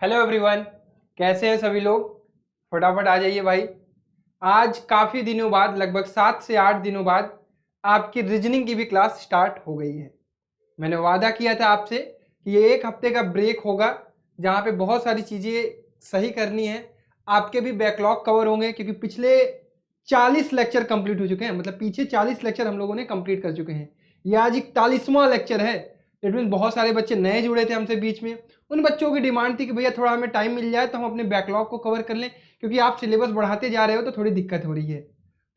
Hello everyone, कैसे हैं सभी लोग। फटाफट आ जाइए भाई। आज काफ़ी दिनों बाद, लगभग 7 से 8 दिनों बाद आपकी रीजनिंग की भी क्लास स्टार्ट हो गई है। मैंने वादा किया था आपसे कि ये 1 हफ्ते का ब्रेक होगा जहाँ पे बहुत सारी चीज़ें सही करनी है। आपके भी बैकलॉग कवर होंगे क्योंकि पिछले 40 लेक्चर कंप्लीट हो चुके हैं। मतलब पीछे 40 लेक्चर हम लोगों ने कंप्लीट कर चुके हैं। ये आज 41वां लेक्चर है। इट मीन बहुत सारे बच्चे नए जुड़े थे हमसे बीच में। उन बच्चों की डिमांड थी कि भैया थोड़ा हमें टाइम मिल जाए तो हम अपने बैकलॉग को कवर कर लें, क्योंकि आप सिलेबस बढ़ाते जा रहे हो तो थोड़ी दिक्कत हो रही है।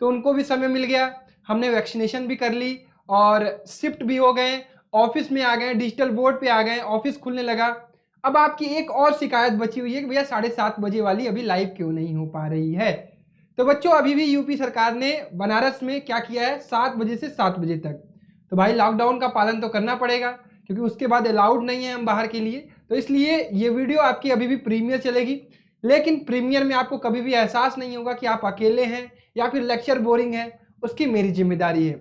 तो उनको भी समय मिल गया, हमने वैक्सीनेशन भी कर ली और शिफ्ट भी हो गए, ऑफिस में आ गए, डिजिटल बोर्ड पे आ गए, ऑफिस खुलने लगा। अब आपकी एक और शिकायत बची हुई है कि भैया 7:30 बजे वाली अभी लाइव क्यों नहीं हो पा रही है। तो बच्चों अभी भी यूपी सरकार ने बनारस में क्या किया है, 7 बजे से 7 बजे तक। तो भाई लॉकडाउन का पालन तो करना पड़ेगा क्योंकि उसके बाद अलाउड नहीं है हम बाहर के लिए। तो इसलिए ये वीडियो आपकी अभी भी प्रीमियर चलेगी, लेकिन प्रीमियर में आपको कभी भी एहसास नहीं होगा कि आप अकेले हैं या फिर लेक्चर बोरिंग है। उसकी मेरी जिम्मेदारी है।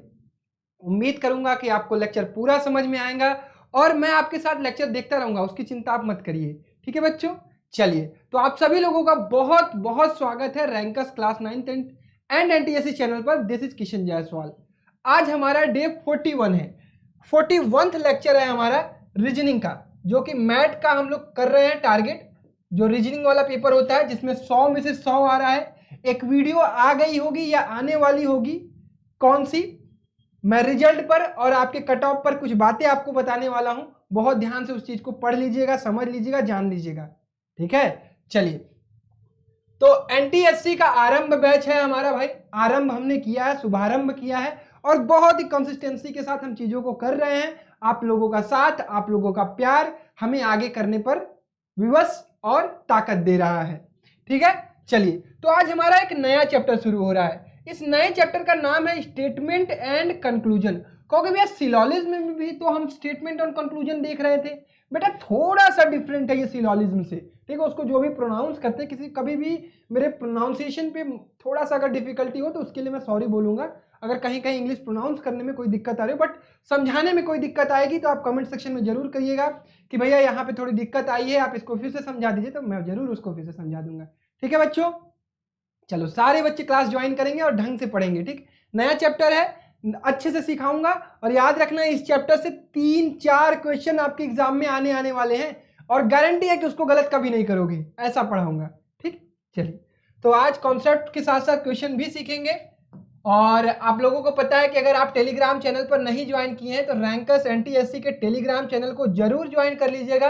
उम्मीद करूंगा कि आपको लेक्चर पूरा समझ में आएगा और मैं आपके साथ लेक्चर देखता रहूंगा, उसकी चिंता आप मत करिए। ठीक है बच्चों, चलिए। तो आप सभी लोगों का बहुत बहुत स्वागत है Rankers class 9th and NTSC channel पर। This is Kishan Jaiswal. आज हमारा डे 41 है, 41th लेक्चर है हमारा रीजनिंग का, जो कि मैथ का हम लोग कर रहे हैं टारगेट। जो रीजनिंग वाला पेपर होता है जिसमें 100 में से 100 आ रहा है। एक वीडियो आ गई होगी या आने वाली होगी, कौन सी, मैं रिजल्ट पर और आपके कट ऑफ पर कुछ बातें आपको बताने वाला हूं। बहुत ध्यान से उस चीज को पढ़ लीजिएगा, समझ लीजिएगा, जान लीजिएगा। ठीक है, चलिए। तो एनटीएससी का आरंभ बैच है हमारा भाई। आरंभ हमने किया है, शुभारंभ किया है और बहुत ही कंसिस्टेंसी के साथ हम चीजों को कर रहे हैं। आप लोगों का साथ, आप लोगों का प्यार हमें आगे करने पर विवश और ताकत दे रहा है। ठीक है, चलिए। तो आज हमारा एक नया चैप्टर शुरू हो रहा है। इस नए चैप्टर का नाम है स्टेटमेंट एंड कंक्लूजन। क्योंकि भैया सिलॉजिज्म में भी तो हम स्टेटमेंट और कंक्लूजन देख रहे थे। बेटा थोड़ा सा डिफरेंट है ये सिलॉजिज्म से। ठीक है, उसको जो भी प्रोनाउंस करते हैं, किसी कभी भी मेरे प्रोनाउंसिएशन पे थोड़ा सा अगर डिफिकल्टी हो तो उसके लिए मैं सॉरी बोलूंगा। अगर कहीं कहीं इंग्लिश प्रोनाउंस करने में कोई दिक्कत आ रही हो, बट समझाने में कोई दिक्कत आएगी तो आप कमेंट सेक्शन में जरूर कहिएगा कि भैया यहाँ पे थोड़ी दिक्कत आई है, आप इसको फिर से समझा दीजिए, तो मैं जरूर उसको फिर से समझा दूंगा। ठीक है बच्चों, चलो सारे बच्चे क्लास ज्वाइन करेंगे और ढंग से पढ़ेंगे। ठीक, नया चैप्टर है, अच्छे से सिखाऊंगा। और याद रखना इस चैप्टर से 3-4 क्वेश्चन आपके एग्जाम में आने वाले हैं और गारंटी है कि उसको गलत कभी नहीं करोगे, ऐसा पढ़ाऊंगा। ठीक, चलिए। तो आज कॉन्सेप्ट के साथ साथ क्वेश्चन भी सीखेंगे। और आप लोगों को पता है कि अगर आप टेलीग्राम चैनल पर नहीं ज्वाइन किए हैं तो रैंकर्स एनटीएससी के टेलीग्राम चैनल को जरूर ज्वाइन कर लीजिएगा,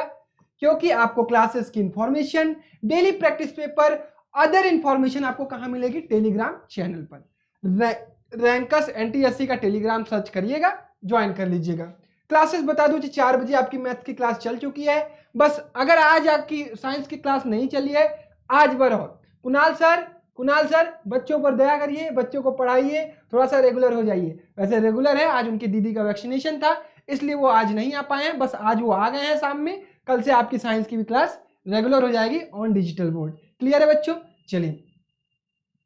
क्योंकि आपको क्लासेस की information, daily practice paper, other information आपको कहां मिलेगी, टेलीग्राम चैनल पर। रैंकर्स एनटीएससी का टेलीग्राम सर्च करिएगा, ज्वाइन कर लीजिएगा। क्लासेस बता दूं कि 4 बजे आपकी मैथ की क्लास चल चुकी है। बस अगर आज आपकी साइंस की क्लास नहीं चली है, आज बर और कुणाल सर बच्चों पर दया करिए, बच्चों को पढ़ाइए, थोड़ा सा रेगुलर हो जाइए। वैसे रेगुलर है, आज उनकी दीदी का वैक्सीनेशन था इसलिए वो आज नहीं आ पाए हैं, बस आज वो आ गए हैं शाम में। कल से आपकी साइंस की भी क्लास रेगुलर हो जाएगी ऑन डिजिटल बोर्ड। क्लियर है बच्चों, चलिए।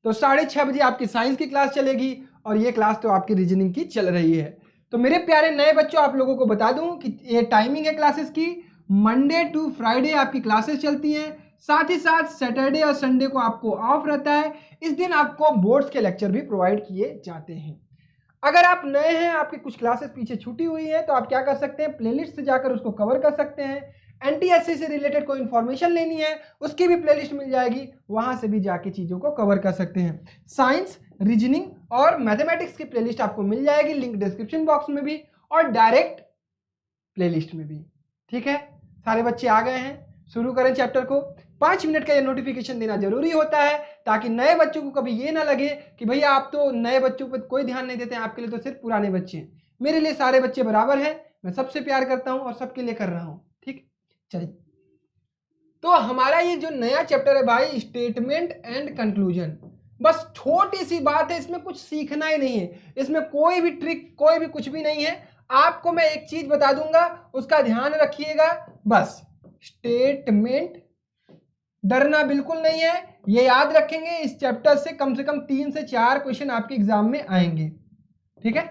तो 6:30 बजे आपकी साइंस की क्लास चलेगी और ये क्लास तो आपकी रीजनिंग की चल रही है। तो मेरे प्यारे नए बच्चों, आप लोगों को बता दूं कि ये टाइमिंग है क्लासेस की, मंडे टू फ्राइडे आपकी क्लासेस चलती हैं। साथ ही साथ सैटरडे और संडे को आपको ऑफ रहता है। इस दिन आपको बोर्ड्स के लेक्चर भी प्रोवाइड किए जाते हैं। अगर आप नए हैं, आपकी कुछ क्लासेस पीछे छूटी हुई है, तो आप क्या कर सकते हैं, प्लेलिस्ट से जाकर उसको कवर कर सकते हैं। एनटीएससी से रिलेटेड कोई इंफॉर्मेशन लेनी है, उसकी भी प्लेलिस्ट मिल जाएगी, वहां से भी जाके चीजों को कवर कर सकते हैं। साइंस, रीजनिंग और मैथमेटिक्स की प्लेलिस्ट आपको मिल जाएगी, लिंक डिस्क्रिप्शन बॉक्स में भी और डायरेक्ट प्लेलिस्ट में भी। ठीक है, सारे बच्चे आ गए हैं, शुरू करें चैप्टर को। 5 मिनट का ये नोटिफिकेशन देना जरूरी होता है ताकि नए बच्चों को कभी ये ना लगे कि भैया आप तो नए बच्चों पर कोई ध्यान नहीं देते हैं, आपके लिए तो सिर्फ पुराने बच्चे हैं। मेरे लिए सारे बच्चे बराबर हैं, मैं सबसे प्यार करता हूं और सबके लिए कर रहा हूं। ठीक, चलिए। तो हमारा ये जो नया चैप्टर है भाई, स्टेटमेंट एंड कंक्लूजन, बस छोटी सी बात है, इसमें कुछ सीखना ही नहीं है, इसमें कोई भी ट्रिक, कोई भी कुछ भी नहीं है। आपको मैं एक चीज बता दूंगा, उसका ध्यान रखिएगा, बस स्टेटमेंट, डरना बिल्कुल नहीं है। ये याद रखेंगे, इस चैप्टर से कम 3 से 4 क्वेश्चन आपके एग्जाम में आएंगे। ठीक है,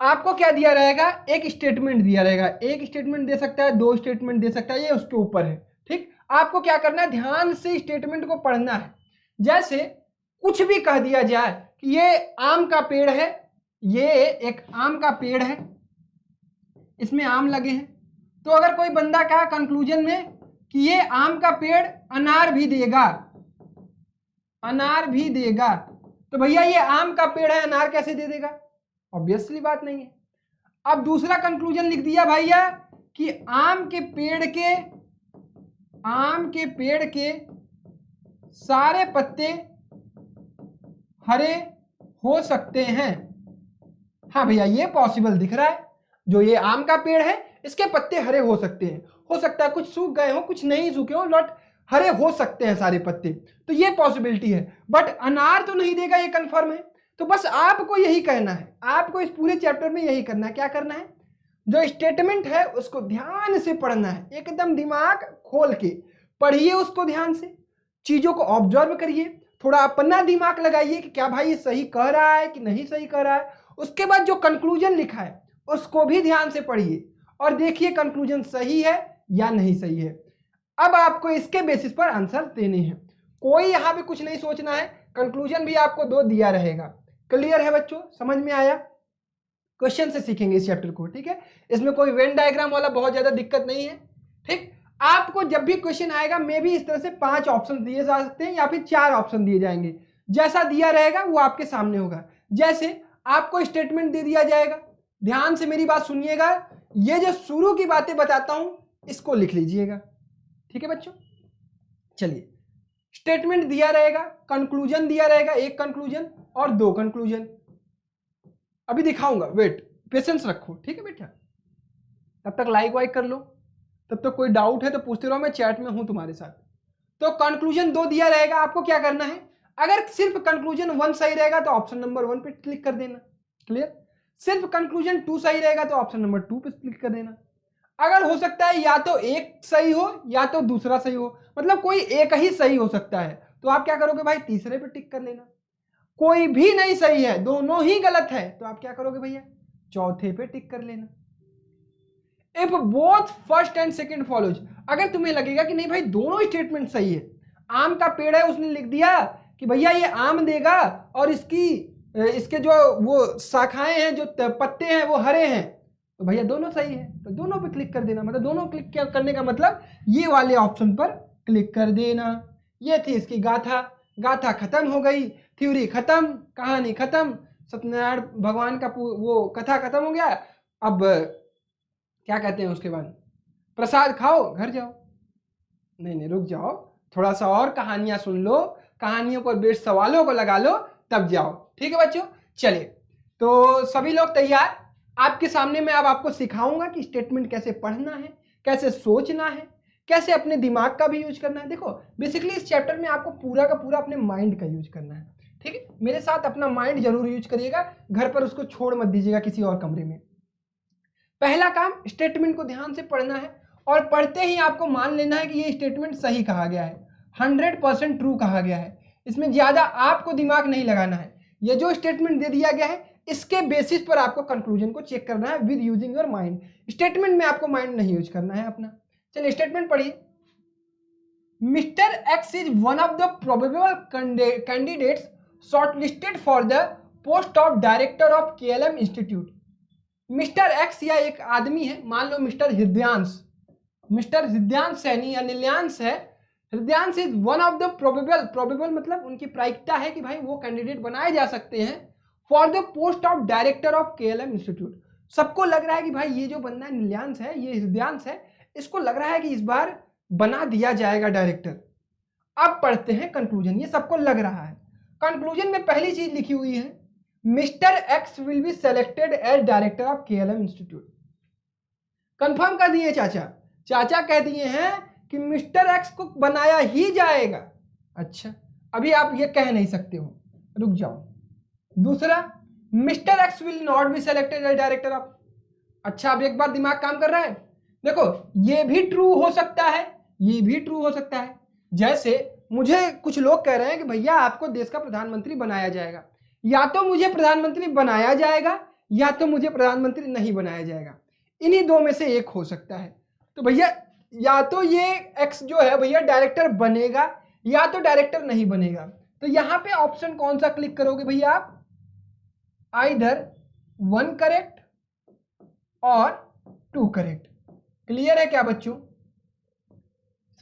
आपको क्या दिया रहेगा, एक स्टेटमेंट दिया रहेगा, एक स्टेटमेंट दे सकता है, दो स्टेटमेंट दे सकता है, ये उसके ऊपर है। ठीक, आपको क्या करना है, ध्यान से स्टेटमेंट को पढ़ना है। जैसे कुछ भी कह दिया जाए कि ये आम का पेड़ है, ये एक आम का पेड़ है, इसमें आम लगे हैं, तो अगर कोई बंदा कहा कंक्लूजन में कि ये आम का पेड़ अनार भी देगा, अनार भी देगा, तो भैया ये आम का पेड़ है, अनार कैसे दे देगा, ऑब्वियसली बात नहीं है। अब दूसरा कंक्लूजन लिख दिया भैया कि आम के पेड़ के सारे पत्ते हरे हो सकते हैं। हाँ भैया ये पॉसिबल दिख रहा है, जो ये आम का पेड़ है इसके पत्ते हरे हो सकते हैं, हो सकता है कुछ सूख गए हो, कुछ नहीं सूखे हो, बट हरे हो सकते हैं सारे पत्ते, तो ये पॉसिबिलिटी है। बट अनार तो नहीं देगा, ये कंफर्म है। तो बस आपको यही कहना है, आपको इस पूरे चैप्टर में यही करना है। क्या करना है, जो स्टेटमेंट है उसको ध्यान से पढ़ना है, एकदम दिमाग खोल के पढ़िए उसको, ध्यान से चीजों को ऑब्जर्व करिए, थोड़ा अपना दिमाग लगाइए कि क्या भाई ये सही कह रहा है कि नहीं सही कह रहा है। उसके बाद जो कंक्लूजन लिखा है उसको भी ध्यान से पढ़िए और देखिए कंक्लूजन सही है या नहीं सही है। अब आपको इसके बेसिस पर आंसर देने हैं, कोई यहाँ पे कुछ नहीं सोचना है। कंक्लूजन भी आपको 2 दिया रहेगा। क्लियर है बच्चों, समझ में आया? क्वेश्चन से सीखेंगे इस चैप्टर को, ठीक है। इसमें कोई वेन डायग्राम वाला बहुत ज्यादा दिक्कत नहीं है। ठीक, आपको जब भी क्वेश्चन आएगा मे भी इस तरह से 5 ऑप्शन दिए जा सकते हैं या फिर 4 ऑप्शन दिए जाएंगे, जैसा दिया रहेगा वो आपके सामने होगा। जैसे आपको स्टेटमेंट दे दिया जाएगा, ध्यान से मेरी बात सुनिएगा, ये जो शुरू की बातें बताता हूं इसको लिख लीजिएगा, ठीक है बच्चों। चलिए, स्टेटमेंट दिया रहेगा, कंक्लूजन दिया रहेगा, एक कंक्लूजन और 2 कंक्लूजन। अभी दिखाऊंगा, वेट, पेशेंस रखो, ठीक है बेटा। तब तक लाइक वाइक कर लो, तब तक कोई डाउट है तो पूछते रहो, मैं चैट में हूं तुम्हारे साथ। तो कंक्लूजन 2 दिया रहेगा, आपको क्या करना है, अगर सिर्फ कंक्लूजन 1 सही रहेगा तो ऑप्शन नंबर 1 पे क्लिक कर देना। क्लियर? सिर्फ कंक्लूजन 2 सही रहेगा तो ऑप्शन नंबर 2 पे क्लिक कर देना। अगर हो सकता है या तो एक सही हो या तो दूसरा सही हो, मतलब कोई एक ही सही हो सकता है, तो आप क्या करोगे भाई, तीसरे पे टिक कर लेना। कोई भी नहीं सही है, दोनों ही गलत है, तो आप क्या करोगे भैया, चौथे पे टिक कर लेना। If both first and second follows, अगर तुम्हें लगेगा कि नहीं भाई दोनों स्टेटमेंट सही है, आम का पेड़ है उसने लिख दिया कि भैया ये आम देगा और इसके जो वो शाखाएं हैं, जो पत्ते हैं वो हरे हैं, तो भैया दोनों सही है, तो दोनों पे क्लिक कर देना। मतलब दोनों क्लिक करने का मतलब ये वाले ऑप्शन पर क्लिक कर देना। ये थी इसकी गाथा, गाथा खत्म हो गई, थ्योरी खत्म, कहानी खत्म, सत्यनारायण भगवान का वो कथा खत्म हो गया। अब क्या कहते हैं उसके बाद, प्रसाद खाओ, घर जाओ। नहीं रुक जाओ, थोड़ा सा और कहानियां सुन लो, कहानियों पर बेस्ड सवालों को लगा लो, तब जाओ, ठीक है बच्चों। चलिए, तो सभी लोग तैयार? आपके सामने मैं अब आपको सिखाऊंगा कि स्टेटमेंट कैसे पढ़ना है, कैसे सोचना है, कैसे अपने दिमाग का भी यूज करना है। देखो बेसिकली इस चैप्टर में आपको पूरा का पूरा अपने माइंड का यूज करना है, ठीक है। मेरे साथ अपना माइंड जरूर यूज करिएगा, घर पर उसको छोड़ मत दीजिएगा किसी और कमरे में। पहला काम, स्टेटमेंट को ध्यान से पढ़ना है और पढ़ते ही आपको मान लेना है कि ये स्टेटमेंट सही कहा गया है, 100% ट्रू कहा गया है। इसमें ज्यादा आपको दिमाग नहीं लगाना है। ये जो स्टेटमेंट दे दिया गया है इसके बेसिस पर आपको कंक्लूजन को चेक करना है with using your mind. Statement में आपको माइंड नहीं यूज करना है अपना। चलिए स्टेटमेंट पढ़िए। Mister x is one of the probable candidates shortlisted for the post of director of KLM institute. Mister x या एक आदमी है, मान लो मिस्टर हृदयांश, मिस्टर हृदयांश सैनी या नील्यांश है। Hridayansh is one of the probable मतलब उनकी प्रायिकता है कि भाई वो कैंडिडेट बनाए जा सकते हैं for the post of director of KLM institute. सबको लग रहा है कि भाई ये जो बंदा नील्यांश है, ये हृदयांश है, इसको लग रहा है कि इस बार बना दिया जाएगा डायरेक्टर। अब पढ़ते हैं कंक्लूजन, ये सबको लग रहा है। कंक्लूजन में पहली चीज लिखी हुई है, mister X will be selected as director of KLM institute. Confirm कर दिए चाचा कह दिए हैं कि मिस्टर एक्स को बनाया ही जाएगा। अच्छा, अभी आप ये कह नहीं सकते हो, रुक जाओ। दूसरा, mister X will not be selected as director of. अच्छा, अब एक बार दिमाग काम कर रहा है। देखो ये भी ट्रू हो सकता है, ये भी ट्रू हो सकता है। जैसे मुझे कुछ लोग कह रहे हैं कि भैया आपको देश का प्रधानमंत्री बनाया जाएगा, या तो मुझे प्रधानमंत्री बनाया जाएगा या तो मुझे प्रधानमंत्री नहीं बनाया जाएगा। इन्हीं दो में से एक हो सकता है। तो भैया या तो ये एक्स जो है भैया डायरेक्टर बनेगा या तो डायरेक्टर नहीं बनेगा। तो यहां पे ऑप्शन कौन सा क्लिक करोगे भैया आप? आइदर 1 करेक्ट और 2 करेक्ट। क्लियर है क्या बच्चों?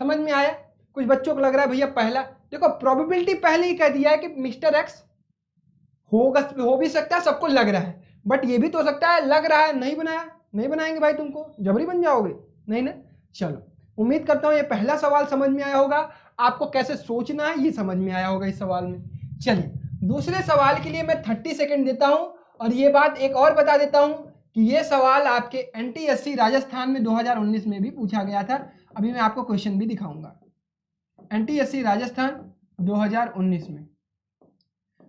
समझ में आया? कुछ बच्चों को लग रहा है भैया पहला, देखो प्रोबेबिलिटी पहले ही कह दिया है कि मिस्टर एक्स होगा, हो भी सकता है, सबको लग रहा है, बट ये भी तो हो सकता है लग रहा है नहीं बनाया, नहीं बनाएंगे भाई, तुमको जबरी बन जाओगे, नहीं ना। चलो उम्मीद करता हूं ये पहला सवाल समझ में आया होगा, आपको कैसे सोचना है ये समझ में आया होगा इस सवाल में। चलिए दूसरे सवाल के लिए मैं 30 सेकंड देता हूं, और ये बात एक और बता देता हूं कि ये सवाल आपके NTSC राजस्थान में 2019 में भी पूछा गया था। अभी मैं आपको क्वेश्चन भी दिखाऊंगा। NTSC राजस्थान 2019 में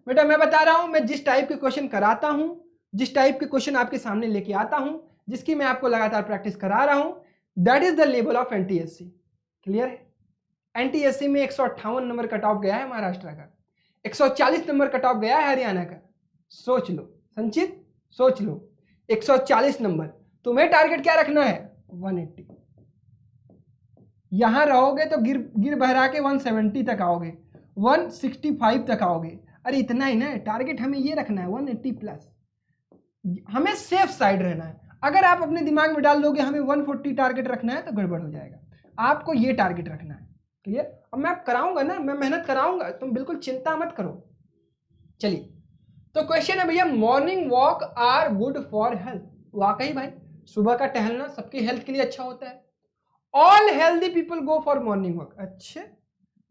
बेटा मैं बता रहा हूं, मैं जिस टाइप के क्वेश्चन कराता हूं, जिस टाइप के क्वेश्चन आपके सामने लेके आता हूं, जिसकी मैं आपको लगातार प्रैक्टिस करा रहा हूं, that is the level of NTSC। Clear है? NTSC में 158 नंबर कट ऑफ गया है महाराष्ट्र का, 140 नंबर कट ऑफ गया है हरियाणा का। सोच लो संचित, सोच लो 140 नंबर। तुम्हें टारगेट क्या रखना है? 180। यहां रहोगे तो गिर बहरा के 170 तक आओगे, 165 तक आओगे। अरे इतना ही ना टारगेट, हमें ये रखना है 180 प्लस। हमें सेफ साइड रहना है। अगर आप अपने दिमाग में डाल दोगे हमें 140 टारगेट रखना है तो गड़बड़ हो जाएगा। आपको ये टारगेट रखना है। क्लियर? अब मैं कराऊंगा ना, मैं मेहनत कराऊंगा, तुम बिल्कुल चिंता मत करो। चलिए तो क्वेश्चन है भैया, morning walk are good for health. वाकई भाई सुबह का टहलना सबकी हेल्थ के लिए अच्छा होता है। All healthy people go for morning walk. अच्छे,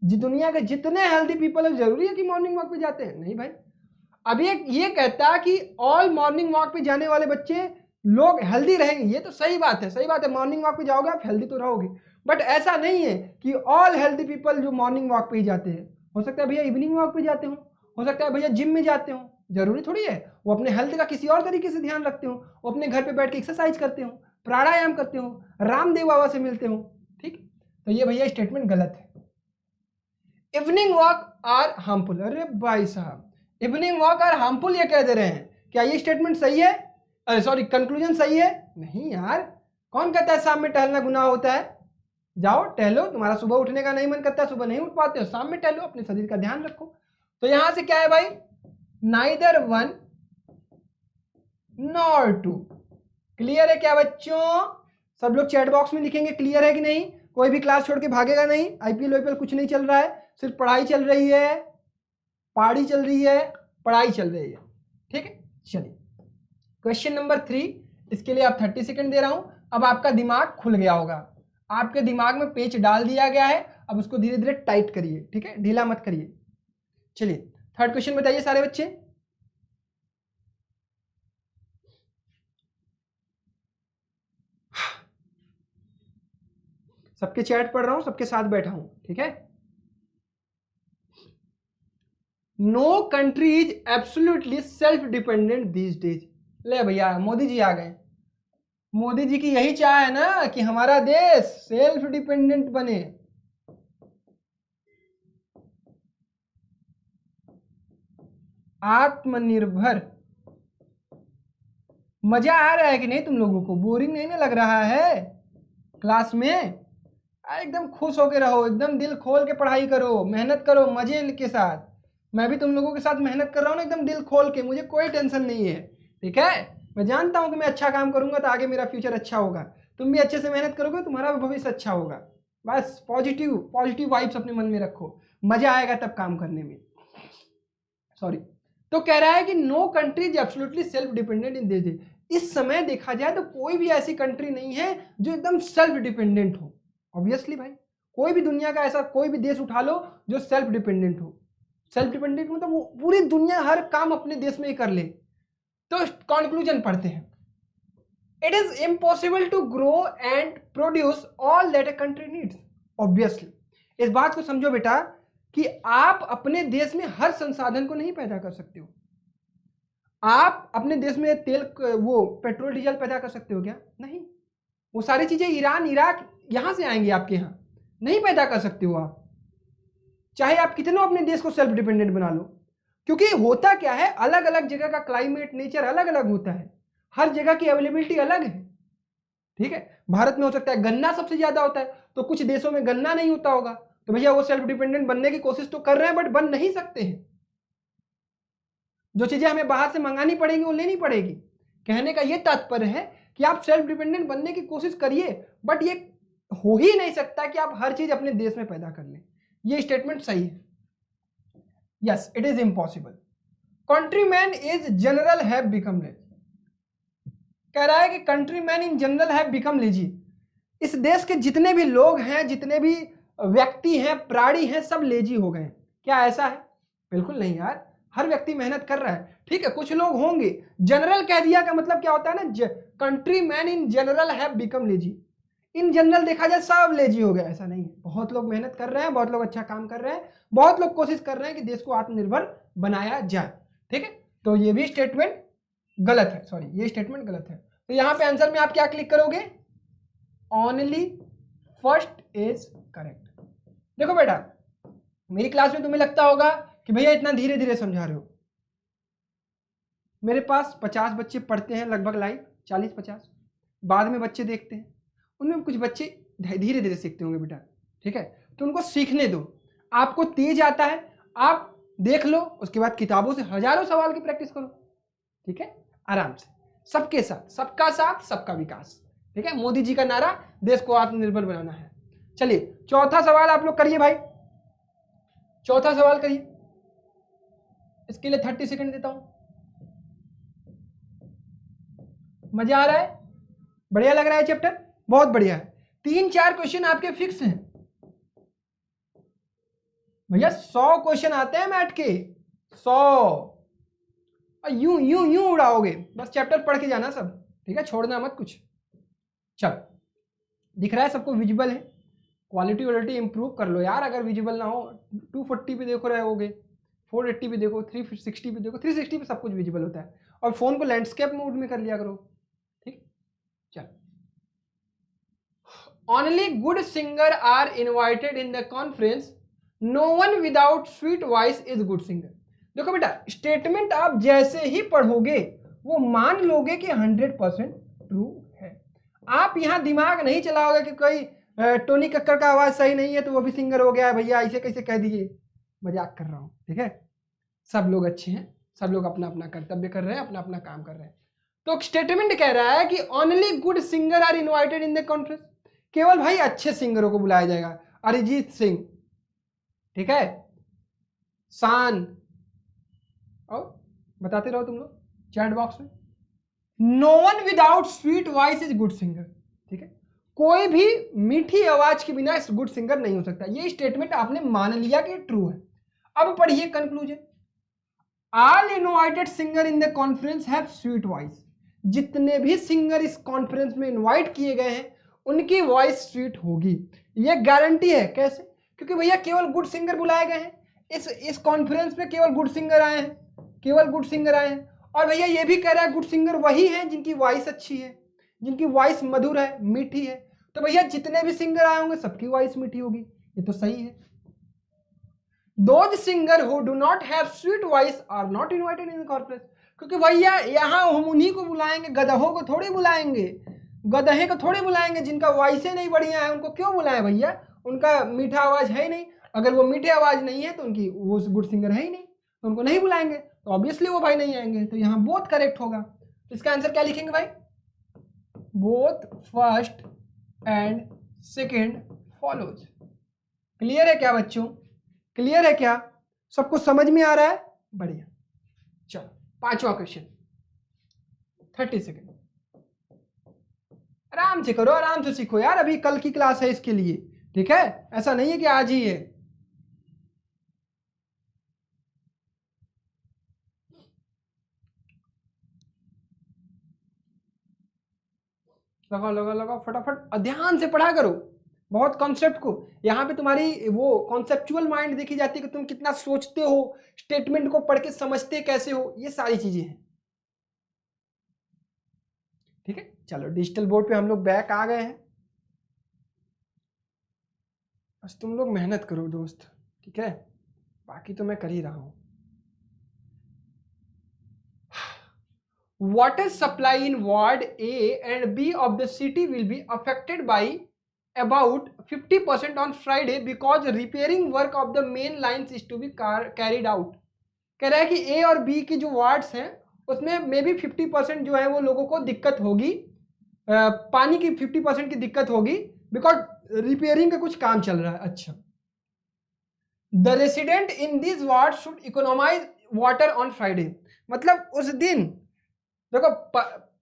दुनिया के जितने हेल्दी पीपल है जरूरी है कि मॉर्निंग वॉक पे जाते हैं? नहीं भाई। अब ये कहता है कि ऑल मॉर्निंग वॉक पे जाने वाले बच्चे लोग हेल्दी रहेंगे, ये तो सही बात है, सही बात है, मॉर्निंग वॉक पे जाओगे आप हेल्दी तो रहोगे, बट ऐसा नहीं है कि ऑल हेल्दी पीपल जो मॉर्निंग वॉक पे ही जाते हैं। हो सकता है भैया इवनिंग वॉक पे जाते हो सकता है भैया जिम में जाते हो, जरूरी थोड़ी है वो अपने हेल्थ का किसी और तरीके से ध्यान रखते हो, वो अपने घर पे बैठ के एक्सरसाइज करते हो, प्राणायाम करते हो, रामदेव बाबा से मिलते हो। ठीक, तो ये भैया स्टेटमेंट गलत है। Evening walk are harmful. अरे भाई साहब, इवनिंग वॉक आर हार्मफुल ये कह दे रहे हैं, क्या ये स्टेटमेंट सही है? अरे सॉरी, कंक्लूजन सही है? नहीं यार, कौन कहता है शाम में टहलना गुनाह होता है? जाओ टहलो, तुम्हारा सुबह उठने का नहीं मन करता, सुबह नहीं उठ पाते हो, शाम में टहलो, अपने शरीर का ध्यान रखो। तो यहां से क्या है भाई? Neither 1 nor 2। क्लियर है क्या बच्चों? सब लोग चैट बॉक्स में लिखेंगे क्लियर है कि नहीं। कोई भी क्लास छोड़ के भागेगा नहीं। IPL कुछ नहीं चल रहा है, सिर्फ पढ़ाई चल रही है, पढ़ाई चल रही है, पढ़ाई चल रही है। ठीक है, चलिए क्वेश्चन नंबर 3, इसके लिए आप 30 सेकंड दे रहा हूं। अब आपका दिमाग खुल गया होगा, आपके दिमाग में पेच डाल दिया गया है, अब उसको धीरे धीरे टाइट करिए, ठीक है, ढीला मत करिए। चलिए थर्ड क्वेश्चन बताइए सारे बच्चे। सबके चैट पढ़ रहा हूं, सबके साथ बैठा हूं, ठीक है। No country is absolutely self dependent these days. ले भैया मोदी जी आ गए। मोदी जी की यही चाह है ना कि हमारा देश सेल्फ डिपेंडेंट बने। आत्मनिर्भर। मजा आ रहा है कि नहीं तुम लोगों को? बोरिंग नहीं ना लग रहा है क्लास में? एकदम खुश होके रहो, एकदम दिल खोल के पढ़ाई करो, मेहनत करो मजे के साथ। मैं भी तुम लोगों के साथ मेहनत कर रहा हूँ ना एकदम दिल खोल के, मुझे कोई टेंशन नहीं है, ठीक है। मैं जानता हूँ कि मैं अच्छा काम करूंगा तो आगे मेरा फ्यूचर अच्छा होगा, तुम भी अच्छे से मेहनत करोगे, तुम्हारा भी भविष्य अच्छा होगा। बस पॉजिटिव पॉजिटिव वाइब्स अपने मन में रखो, मजा आएगा तब काम करने में। सॉरी, तो कह रहा है कि no country is absolutely self dependent in this. इस समय देखा जाए तो कोई भी ऐसी कंट्री नहीं है जो एकदम सेल्फ डिपेंडेंट हो। ऑब्वियसली भाई, कोई भी दुनिया का ऐसा कोई भी देश उठा लो जो सेल्फ डिपेंडेंट हो। सेल्फ डिपेंडेंट मतलब वो पूरी दुनिया हर काम अपने देश में ही कर ले। तो कंक्लूजन पढ़ते हैं, it is impossible to grow and produce all that a country needs. Obviously इस बात को समझो बेटा कि आप अपने देश में हर संसाधन को नहीं पैदा कर सकते हो। आप अपने देश में तेल, वो पेट्रोल डीजल पैदा कर सकते हो क्या? नहीं। वो सारी चीजें ईरान इराक यहां से आएंगी, आपके यहां नहीं पैदा कर सकते हो आप, चाहे आप कितनों अपने देश को सेल्फ डिपेंडेंट बना लो। क्योंकि होता क्या है, अलग अलग जगह का क्लाइमेट नेचर अलग अलग होता है। हर जगह की अवेलेबिलिटी अलग है, ठीक है। भारत में हो सकता है गन्ना सबसे ज्यादा होता है, तो कुछ देशों में गन्ना नहीं होता होगा, तो भैया वो सेल्फ डिपेंडेंट बनने की कोशिश तो कर रहे हैं बट बन नहीं सकते हैं। जो चीजें हमें बाहर से मंगानी पड़ेंगी वो लेनी पड़ेगी। कहने का ये तात्पर्य है कि आप सेल्फ डिपेंडेंट बनने की कोशिश करिए, बट ये हो ही नहीं सकता कि आप हर चीज अपने देश में पैदा कर लें। ये स्टेटमेंट सही है। Yes, it is impossible. Countryman is general have become lazy. कह रहा है कि countryman in general have become lazy. इस देश के जितने भी लोग हैं, जितने भी व्यक्ति हैं, प्राणी हैं, सब लेजी हो गए। क्या ऐसा है? बिल्कुल नहीं यार, हर व्यक्ति मेहनत कर रहा है, ठीक है। कुछ लोग होंगे, जनरल कह दिया का मतलब क्या होता है ना, countryman in general have become lazy. In general देखा जाए सब लेजी हो गए, ऐसा नहीं है। बहुत लोग मेहनत कर रहे हैं, बहुत लोग अच्छा काम कर रहे हैं, बहुत लोग कोशिश कर रहे हैं कि देश को आत्मनिर्भर बनाया जाए, ठीक है। तो ये भी स्टेटमेंट गलत है, सॉरी ये स्टेटमेंट गलत है। तो यहां पे आंसर में आप क्या क्लिक करोगे? Only first is correct. देखो बेटा, मेरी क्लास में तुम्हें लगता होगा कि भैया इतना धीरे धीरे समझा रहे हो। मेरे पास 50 बच्चे पढ़ते हैं लगभग लाइव, 40-50। बाद में बच्चे देखते हैं, उनमें कुछ बच्चे धीरे धीरे सीखते होंगे बेटा, ठीक है। तो उनको सीखने दो। आपको तेज आता है, आप देख लो, उसके बाद किताबों से हजारों सवाल की प्रैक्टिस करो, ठीक है, आराम से। सबके साथ, सबका साथ सबका विकास, ठीक है। मोदी जी का नारा, देश को आत्मनिर्भर बनाना है। चलिए चौथा सवाल आप लोग करिए भाई, चौथा सवाल करिए। इसके लिए 30 सेकंड देता हूं। मजा आ रहा है? बढ़िया लग रहा है चैप्टर? बहुत बढ़िया है। 3-4 क्वेश्चन आपके फिक्स हैं भैया। 100 क्वेश्चन आते हैं मैथ के, 100। यूं यूं यूं उड़ाओगे, बस चैप्टर पढ़ के जाना सब, ठीक है, छोड़ना मत कुछ। चल, दिख रहा है सबको? विजिबल है? क्वालिटी वालिटी इंप्रूव कर लो यार, अगर विजिबल ना हो। 240 पे देखो रहे होगे, 480 पे देखो, 360 पे देखो। 360 पे सब कुछ विजिबल होता है। और फोन को लैंडस्केप मोड में कर लिया करो, ठीक। चल, only good singer are invited in the conference, no one without sweet voice is good singer. देखो बेटा, स्टेटमेंट आप जैसे ही पढ़ोगे वो मान लोगे कि 100% ट्रू है। आप यहां दिमाग नहीं चलाओगे कि कोई टोनी कक्कर का आवाज सही नहीं है तो वो भी सिंगर हो गया है, भैया ऐसे कैसे कह दिए। मजाक कर रहा हूं, ठीक है। सब लोग अच्छे हैं, सब लोग अपना अपना कर्तव्य कर रहे हैं, अपना अपना काम कर रहे हैं। तो स्टेटमेंट कह रहा है कि only good singer are invited in the conference. केवल भाई अच्छे सिंगरों को बुलाया जाएगा। अरिजीत सिंह, ठीक है, शान, और बताते रहो तुम लोग चैट बॉक्स में। No one without sweet voice is good singer, ठीक है। कोई भी मीठी आवाज के बिना गुड सिंगर नहीं हो सकता। ये स्टेटमेंट आपने मान लिया कि ट्रू है। अब पढ़िए conclusion. All invited singer in the conference have sweet voice. जितने भी सिंगर इस कॉन्फ्रेंस में इनवाइट किए गए हैं उनकी वॉइस स्वीट होगी, ये गारंटी है। कैसे? क्योंकि भैया केवल गुड सिंगर बुलाए गए हैं, इस कॉन्फ्रेंस में केवल गुड सिंगर आए हैं, केवल गुड सिंगर आए हैं। और भैया ये भी कह रहा है गुड सिंगर वही है जिनकी वॉइस अच्छी है, जिनकी वॉइस मधुर है, मीठी है। तो भैया जितने भी सिंगर आए होंगे सबकी वॉइस मीठी होगी, ये तो सही है। Those singer who do not have sweet voice are not invited in the conference। क्योंकि भैया यहाँ हम उन्हीं को बुलाएंगे, गधों को थोड़ी बुलाएंगे, गधे को थोड़ी बुलाएंगे। जिनका वॉइस नहीं बढ़िया है उनको क्यों बुलाएं भैया? उनका मीठा आवाज है ही नहीं। अगर वो मीठे आवाज नहीं है तो उनकी वो गुड सिंगर है ही नहीं, तो उनको नहीं बुलाएंगे, तो ऑब्वियसली वो भाई नहीं आएंगे। तो यहाँ बोथ करेक्ट होगा। तो इसका आंसर क्या लिखेंगे भाई? Both first and second follows. Clear है क्या बच्चों? क्लियर है क्या? सबको समझ में आ रहा है? बढ़िया। चलो पांचवा क्वेश्चन, 30 सेकेंड। आराम से करो, आराम से सीखो यार, अभी कल की क्लास है इसके लिए, ठीक है। ऐसा नहीं है कि आज ही है। लगाओ लगाओ लगाओ फटाफट, ध्यान से पढ़ा करो बहुत कॉन्सेप्ट को। यहां पे तुम्हारी वो कॉन्सेप्चुअल माइंड देखी जाती है कि तुम कितना सोचते हो, स्टेटमेंट को पढ़ के समझते कैसे हो, ये सारी चीजें हैं, ठीक है। चलो डिजिटल बोर्ड पे हम लोग बैक आ गए हैं। बस तुम लोग मेहनत करो दोस्त, ठीक है, बाकी तो मैं कर ही रहा हूं। water supply in ward A and B of the city will be affected by about 50% on Friday because repairing work of the main lines is to be carried out. कह रहा है कि A और B की जो wards हैं उसमें may be 50% जो है वो लोगों को दिक्कत होगी, पानी की 50% की दिक्कत होगी बिकॉज रिपेयरिंग का कुछ काम चल रहा है. अच्छा, the resident in this ward should economise water on Friday. मतलब उस दिन देखो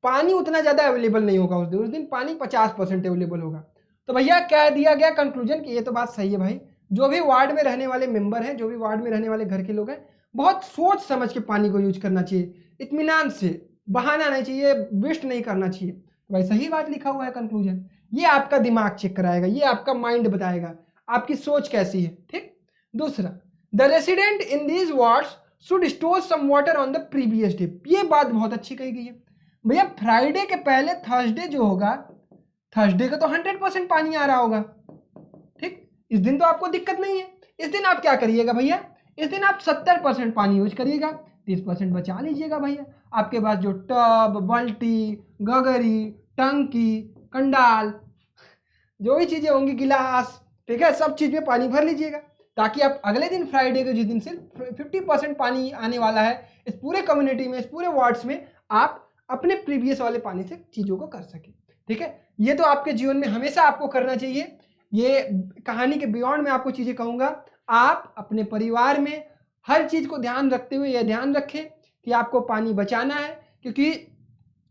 पानी उतना ज्यादा अवेलेबल नहीं होगा, उस दिन पानी 50% अवेलेबल होगा. तो भैया क्या दिया गया कंक्लूजन कि ये तो बात सही है भाई, जो भी वार्ड में रहने वाले मेंबर हैं, जो भी वार्ड में रहने वाले घर के लोग हैं, बहुत सोच समझ के पानी को यूज करना चाहिए, इत्मीनान से, बहाना नहीं चाहिए, वेस्ट नहीं करना चाहिए. तो भाई सही बात लिखा हुआ है कंक्लूजन. ये आपका दिमाग चेक कराएगा, ये आपका माइंड बताएगा आपकी सोच कैसी है. ठीक. दूसरा, the resident in these wards should store some water on the previous day. ये बात बहुत अच्छी कही गई है भैया. फ्राइडे के पहले थर्सडे जो होगा, थर्सडे का तो 100% पानी आ रहा होगा. ठीक. इस दिन तो आपको दिक्कत नहीं है. इस दिन आप क्या करिएगा भैया, इस दिन आप 70% पानी यूज करिएगा, 30% बचा लीजिएगा भैया. आपके पास जो टब, बाल्टी, गगरी, टंकी, कंडाल, जो भी चीजें होंगी, गिलास, ठीक है, सब चीज में पानी भर लीजिएगा ताकि आप अगले दिन फ्राइडे को, जिस दिन सिर्फ 50% पानी आने वाला है इस पूरे कम्युनिटी में, इस पूरे वार्ड्स में, आप अपने प्रीवियस वाले पानी से चीजों को कर सके. ठीक है. ये तो आपके जीवन में हमेशा आपको करना चाहिए. ये कहानी के बियॉन्ड में आपको चीजें कहूंगा. आप अपने परिवार में हर चीज को ध्यान रखते हुए यह ध्यान रखें कि आपको पानी बचाना है, क्योंकि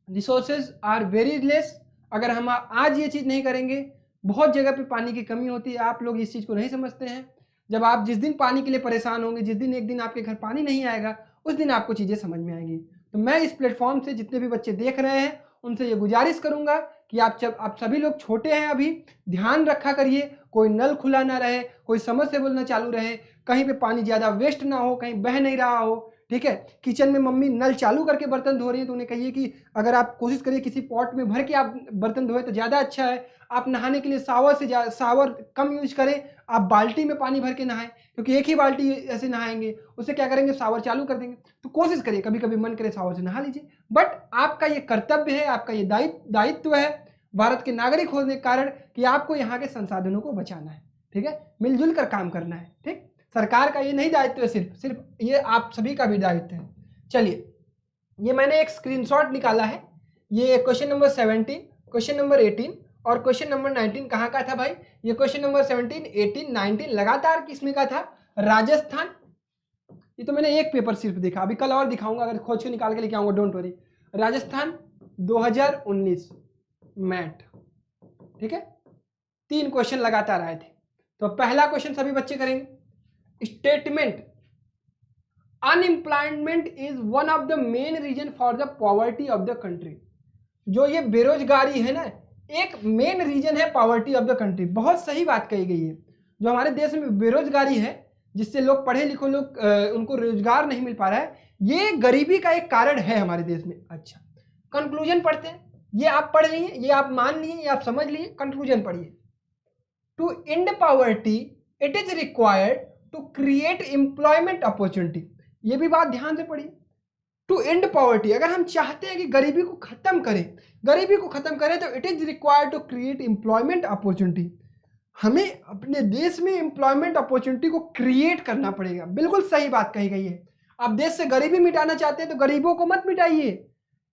रिसोर्सेज आर वेरी लेस. अगर हम आज ये चीज नहीं करेंगे, बहुत जगह पे पानी की कमी होती है, आप लोग इस चीज को नहीं समझते हैं. जब आप जिस दिन पानी के लिए परेशान होंगे, जिस दिन एक दिन आपके घर पानी नहीं आएगा, उस दिन आपको चीजें समझ में आएंगी. तो मैं इस प्लेटफॉर्म से जितने भी बच्चे देख रहे हैं उनसे ये गुजारिश करूंगा कि आप सभी लोग छोटे हैं अभी, ध्यान रखा करिए, कोई नल खुला ना रहे, कोई समरसेबल ना चालू रहे, कहीं पे पानी ज्यादा वेस्ट ना हो, कहीं बह नहीं रहा हो. ठीक है. किचन में मम्मी नल चालू करके बर्तन धो रही है तो उन्हें कहिए कि अगर आप कोशिश करिए किसी पॉट में भर के आप बर्तन धोए तो ज्यादा अच्छा है. आप नहाने के लिए शावर कम यूज करें, आप बाल्टी में पानी भर के नहाएं, क्योंकि एक ही बाल्टी ऐसे नहाएंगे, उससे क्या करेंगे, शावर चालू कर देंगे. तो कोशिश करिए, कभी कभी मन करे शावर से नहा लीजिए, बट आपका ये कर्तव्य है, आपका ये दायित्व है भारत के नागरिक होने के कारण कि आपको यहाँ के संसाधनों को बचाना है. ठीक है. मिलजुल कर काम करना है. ठीक. सरकार का ये नहीं दायित्व है, सिर्फ ये आप सभी का भी दायित्व है. चलिए, ये मैंने एक स्क्रीनशॉट निकाला है. ये क्वेश्चन नंबर 17, क्वेश्चन नंबर 18 और क्वेश्चन नंबर 19 कहाँ का था भाई? ये क्वेश्चन नंबर 17, 18, 19 लगातार किसमें का था? राजस्थान. ये तो मैंने एक पेपर सिर्फ देखा, अभी कल और दिखाऊंगा, अगर खोज के निकाल के लेके आऊंगा, डोंट वरी. राजस्थान 2019 मैट. ठीक है. 3 क्वेश्चन लगातार आए थे. तो पहला क्वेश्चन सभी बच्चे करेंगे. Statement, unemployment is one of the main reason for the poverty of the country. जो ये बेरोजगारी है ना, एक मेन रीजन है पॉवर्टी ऑफ द कंट्री. बहुत सही बात कही गई है. जो हमारे देश में बेरोजगारी है, जिससे लोग पढ़े लिखे लोग उनको रोजगार नहीं मिल पा रहा है, ये गरीबी का एक कारण है हमारे देश में. अच्छा, कंक्लूजन पढ़ते हैं. ये आप पढ़ लिए, ये आप मान लिए, ये आप समझ लिए. कंक्लूजन पढ़िए. To end poverty it is required to create employment opportunity. ये भी बात ध्यान से पढ़िए. टू एंड पॉवर्टी, अगर हम चाहते हैं कि गरीबी को खत्म करें तो it is required to create employment opportunity. हमें अपने देश में एम्प्लॉयमेंट अपॉर्चुनिटी को क्रिएट करना पड़ेगा. बिल्कुल सही बात कही गई है. आप देश से गरीबी मिटाना चाहते हैं तो गरीबों को मत मिटाइए,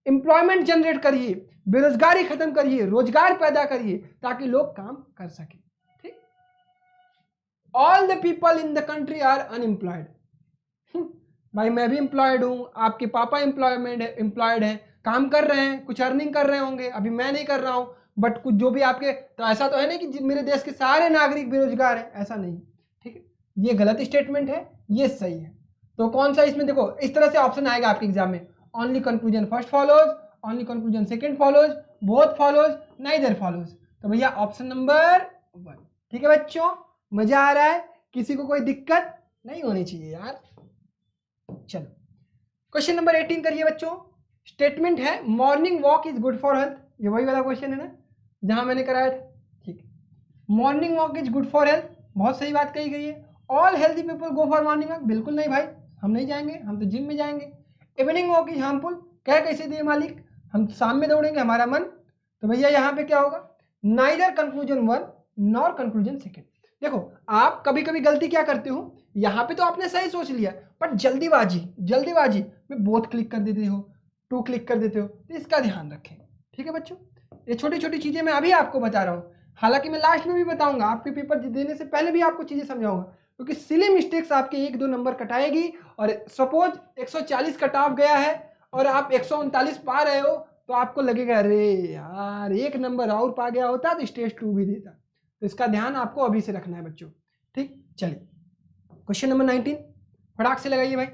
एम्प्लॉयमेंट जनरेट करिए, बेरोजगारी खत्म करिए, रोजगार पैदा करिए ताकि लोग काम कर सके. ठीक. All the people in the country are unemployed. भाई मैं भी एम्प्लॉयड हूं, आपके पापा एम्प्लॉयड है, काम कर रहे हैं, कुछ अर्निंग कर रहे होंगे. अभी मैं नहीं कर रहा हूं, बट कुछ जो भी आपके, तो ऐसा तो है नहीं कि मेरे देश के सारे नागरिक बेरोजगार हैं, ऐसा नहीं. ठीक है. ये गलत स्टेटमेंट है, ये सही है. तो कौन सा इसमें, देखो इस तरह से ऑप्शन आएगा आपके एग्जाम में. Only conclusion first follows, only conclusion second follows, both follows, neither follows. तो भैया ऑप्शन नंबर 1. ठीक है बच्चों, मजा आ रहा है? किसी को कोई दिक्कत नहीं होनी चाहिए यार. चलो क्वेश्चन नंबर 18 करिए बच्चों. स्टेटमेंट है morning walk is good for health. ये वही वाला क्वेश्चन है ना जहां मैंने कराया था. ठीक है. Morning walk is good for health, बहुत सही बात कही गई है. All healthy people go for morning walk, बिल्कुल नहीं भाई, हम नहीं जाएंगे, हम तो जिम में जाएंगे. इवनिंग वॉक इज हार्मफुल, कह कैसे दिए मालिक, हम शाम में दौड़ेंगे हमारा मन। तो भैया यहाँ पे क्या होगा, नाइदर कंक्लूजन 1 नॉर कंक्लूजन 2। देखो आप कभी कभी गलती क्या करते हो, यहाँ पे तो आपने सही सोच लिया, बट जल्दीबाजी में बोथ क्लिक कर देते हो, 2 क्लिक कर देते हो, तो इसका ध्यान रखें। ठीक है बच्चों, ये छोटी छोटी चीजें मैं अभी आपको बता रहा हूँ, हालांकि मैं लास्ट में भी बताऊंगा, आपके पेपर देने से पहले भी आपको चीजें समझाऊंगा, क्योंकि सिली मिस्टेक्स आपके 1-2 नंबर कटाएगी। और सपोज 140 कट ऑफ गया है और आप 139 पा रहे हो, तो आपको लगेगा अरे यार 1 नंबर और पा गया होता तो स्टेज 2 भी देता। तो इसका ध्यान आपको अभी से रखना है बच्चों। ठीक, चलिए क्वेश्चन नंबर 19 फटाक से लगाइए भाई,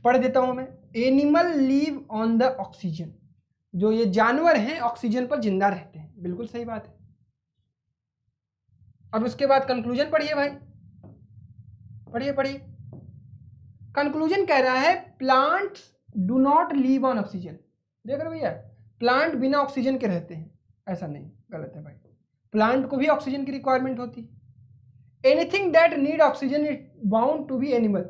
पढ़ देता हूं मैं। Animal leave on the oxygen, जो ये जानवर हैं ऑक्सीजन पर जिंदा रहते हैं, बिल्कुल सही बात है। अब उसके बाद कंक्लूजन पढ़िए भाई, पढ़िए। कंक्लूजन कह रहा है plants do not leave on oxygen. देख रहे हो भैया, प्लांट बिना ऑक्सीजन के रहते हैं, ऐसा नहीं, गलत है भाई, प्लांट को भी ऑक्सीजन की रिक्वायरमेंट होती। Anything that need oxygen is bound to be animal.